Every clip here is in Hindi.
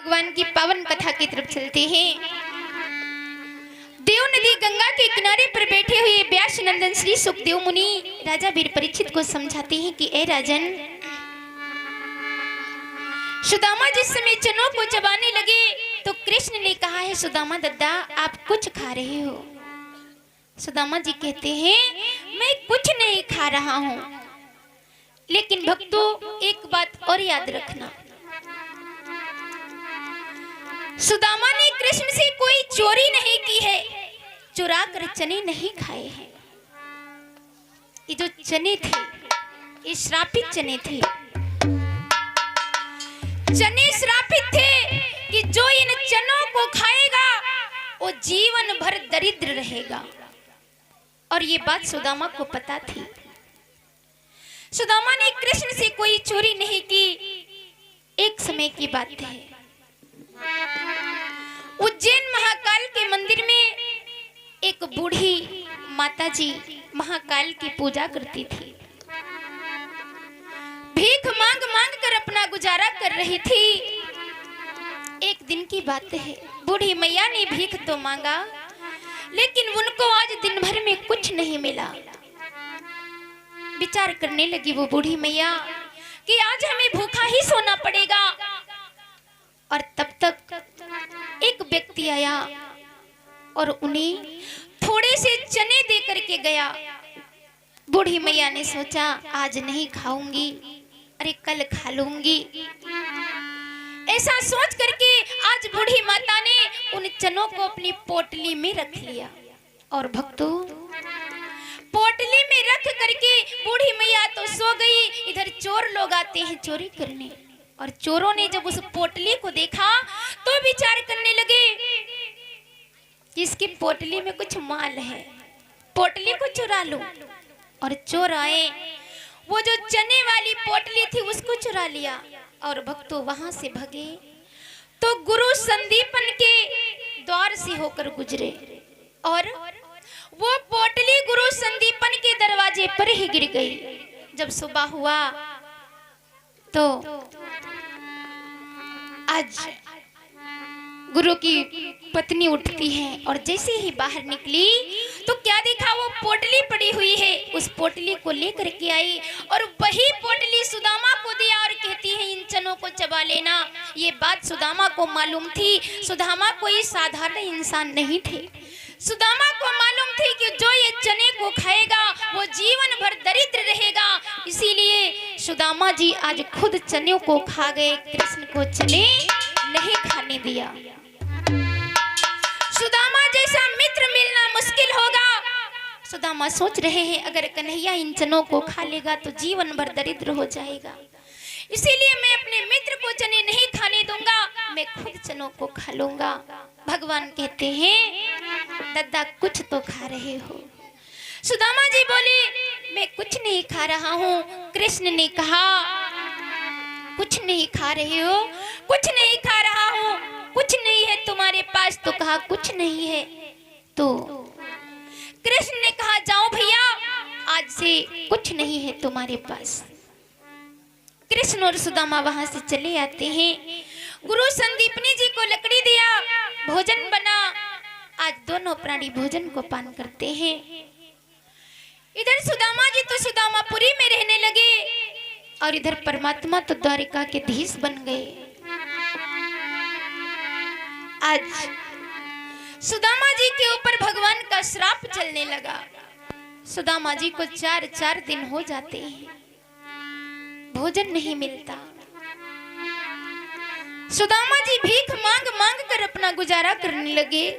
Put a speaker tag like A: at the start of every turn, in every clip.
A: भगवान की पावन कथा की तरफ चलते हैं। देव नदी गंगा के किनारे पर बैठे हुए व्यास नंदन श्री सुखदेव मुनि राजा वीर परीक्षित को समझाते हैं कि ए राजन, सुदामा जिस समय चनों को चबाने लगे तो कृष्ण ने कहा है, सुदामा दद्दा आप कुछ खा रहे हो। सुदामा जी कहते हैं मैं कुछ नहीं खा रहा हूं, लेकिन भक्तों एक बात और याद रखना, सुदामा ने कृष्ण से कोई चोरी नहीं की है, चुरा कर चने नहीं खाए हैं। ये जो चने थे ये श्रापित चने थे, चने श्रापित थे कि जो इन चनों को खाएगा वो जीवन भर दरिद्र रहेगा। और ये बात सुदामा को पता थी। सुदामा ने कृष्ण से कोई चोरी नहीं की। एक समय की बात है, उज्जैन महाकाल के मंदिर में एक बूढ़ी माताजी महाकाल की पूजा करती थी। भीख मांग मांग कर अपना गुजारा कर रही थी। एक दिन की बात है, बूढ़ी मैया ने भीख तो मांगा, लेकिन उनको आज दिन भर में कुछ नहीं मिला। विचार करने लगी वो बूढ़ी मैया कि आज हमें भूखा ही सोना पड़ेगा। और तब तक एक व्यक्ति आया और उन्हें थोड़े से चने दे करके गया। बूढ़ी मैया ने सोचा आज नहीं खाऊंगी, अरे कल खा लूंगी। ऐसा सोच करके आज बूढ़ी माता ने उन चनों को अपनी पोटली में रख लिया। और भक्तों, पोटली में रख करके बूढ़ी मैया तो सो गई। इधर चोर लोग आते हैं चोरी करने, और चोरों ने जब उस पोटली को देखा तो विचार करने लगे कि इसकी पोटली में कुछ माल है, पोटली को चुरा लो। और चोर आए, वो जो चने वाली पोटली थी उसको चुरा लिया। और भक्तों वहां से भगे तो गुरु संदीपन के द्वार से होकर गुजरे, और वो पोटली गुरु संदीपन के दरवाजे पर ही गिर गई। जब सुबह हुआ तो आज गुरु की पत्नी उठती है और जैसे ही बाहर निकली तो क्या देखा, वो पोटली पड़ी हुई है। उस पोटली को लेकर के आई और वही पोटली सुदामा को दिया और कहती है इन चनों को चबा लेना। ये बात सुदामा को मालूम थी। सुदामा कोई साधारण इंसान नहीं थे। सुदामा को मालूम थी कि जो ये चने को खाएगा वो जीवन भर दरिद्र रहेगा। इसीलिए सुदामा जी आज खुद चने को खा गए, कृष्ण को चने नहीं खाने दिया। सुदामा जैसा मित्र मिलना मुश्किल होगा। सुदामा सोच रहे हैं अगर कन्हैया इन चनों को खा लेगा तो जीवन भर दरिद्र हो जाएगा, इसीलिए मैं अपने मित्र को चने नहीं खाने दूंगा, मैं खुद चनों को खा लूंगा। भगवान कहते हैं दद्दा कुछ तो खा रहे हो। सुदामा जी बोले मैं कुछ नहीं खा रहा हूँ। कृष्ण ने कहा कुछ नहीं खा रहे हो, कुछ नहीं खा रहा हूँ, कुछ नहीं है तुम्हारे पास। तो कहा कुछ नहीं है। तो कृष्ण ने कहा जाओ भैया, आज से कुछ नहीं है तुम्हारे पास। कृष्ण और सुदामा वहां से चले आते हैं। गुरु संदीपनी जी को लकड़ी दिया, भोजन बना। आज दोनों प्राणी भोजन को पान करते हैं। इधर सुदामा जी तो सुदामापुरी में रहने लगे और इधर परमात्मा तो द्वारिका के धीश बन गए। आज सुदामा जी के ऊपर भगवान का श्राप चलने लगा। सुदामा जी को 4 दिन हो जाते हैं, भोजन नहीं मिलता। सुदामा जी भीख मांग मांग कर अपना गुजारा करने लगे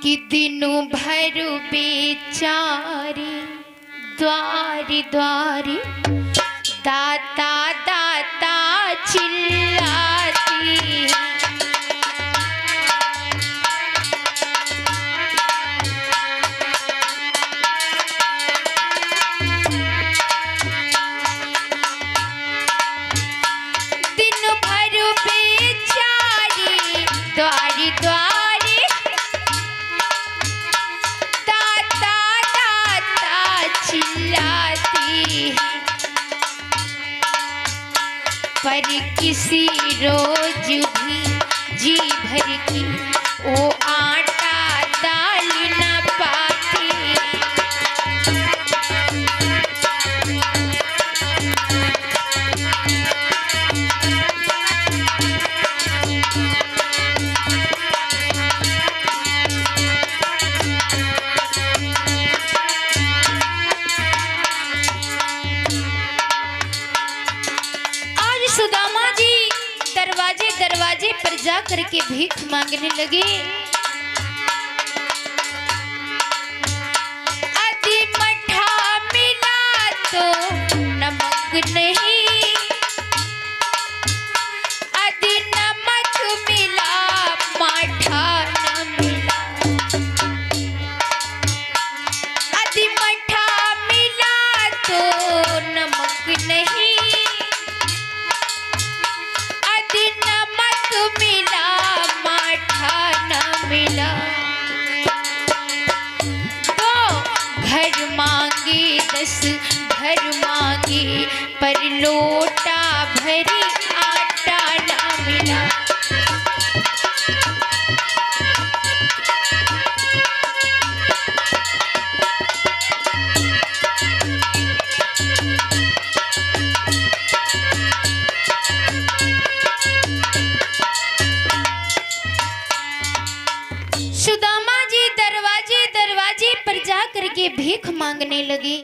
A: कि दिनों भर बेचारे द्वारी द्वारी दाता दाता चिल्लाती। दिन भर बेचारी द्वारी द्वारी दाता दाता चिल्लाती। पर किसी रोज दरवाजे दरवाजे पर जा करके भीख मांगने लगे। आदि मठा मिला तो नमक नहीं, आदि नमक मिला माठा न मिला, आदि मठा मिला तो नमक नहीं, आदि नमक मिला माठा न मिला। दो घर मांगे 10 घर मांगे पर लोटा भरी आटा न मिला। सुदामा जी दरवाजे दरवाजे पर जा करके भीख मांगने लगे।